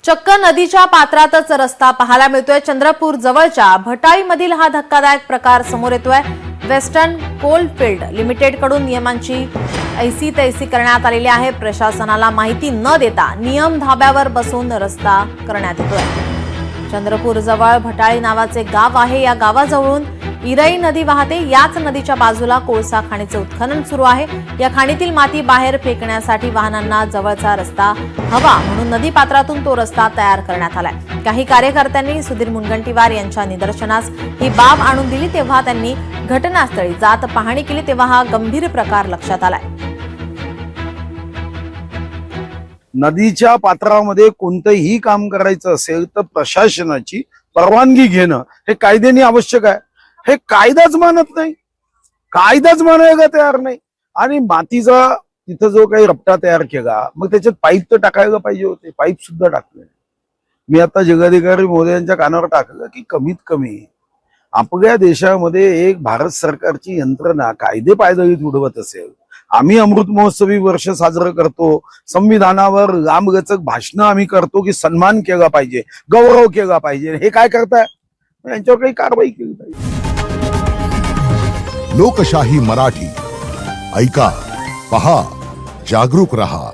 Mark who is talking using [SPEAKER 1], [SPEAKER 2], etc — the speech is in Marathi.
[SPEAKER 1] चक्क नदीच्या पात्रातच रस्ता पाहायला मिळतोय। चंद्रपूर जवळच्या भटाळीमधील हा धक्कादायक प्रकार समोर येतोय। वेस्टर्न कोलफील्ड लिमिटेड कडून नियमांची ऐसी तैसी करण्यात आलेली आहे। प्रशासनाला माहिती न देता नियम धाब्यावर बसून रस्ता करण्यात येतोय। चंद्रपूर जवळ भटाळी नावाचे गाव आहे। या गावाजवळून इराई नदी वाहते। याच नदीच्या बाजूला कोळसा खाणीचे उत्खनन सुरू आहे। या खाणीतील माती बाहेर फेकण्यासाठी वाहनांना जवळचा रस्ता हवा म्हणून नदी पात्रातून तो रस्ता तयार करण्यात आलाय। काही कार्यकर्त्यांनी सुधीर मुनगंटीवार यांच्या निदर्शनास ही बाब आणून दिली, तेव्हा त्यांनी घटनास्थळी जात पाहणी केली, तेव्हा हा गंभीर प्रकार लक्षात आलाय।
[SPEAKER 2] नदीच्या पात्रामध्ये कोणतेही काम करायचं असेल तर प्रशासनाची परवानगी घेणं हे कायद्याने आवश्यक आहे। हे कायदाच मानत नाही, कायदाच मानायला तयार नाही। आणि मातीचा तिथं जो काही रपटा तयार केला, मग त्याच्यात पाईप तर टाकायला पाहिजे होते, पाईप सुद्धा टाकले। मी आता जिल्हाधिकारी महोदयांच्या कानावर टाकलं की कमीत कमी आपल्या देशामध्ये एक भारत सरकारची यंत्रणा कायदे पायदळीत उडवत असेल। आम्ही अमृत महोत्सवी वर्ष साजरं करतो, संविधानावर लांबलचक भाषणं आम्ही करतो की सन्मान केला पाहिजे, गौरव केला पाहिजे। हे काय करताय? यांच्यावर काही कारवाई केली पाहिजे।
[SPEAKER 3] लोकशाही मराठी ऐका, पहा, जागरूक रहा।